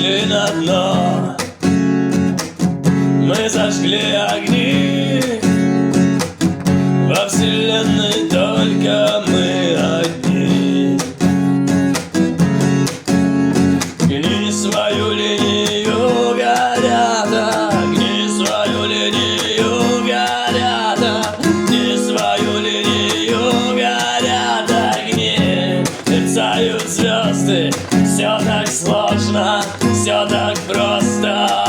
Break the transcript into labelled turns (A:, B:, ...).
A: ушли на дно. Мы зажгли огни, во вселенной только мы одни. Гни свою линию, горята, гни свою линию, горята, гни свою линию, горята, гни. Мерцают звезды, все так сложно, все так просто.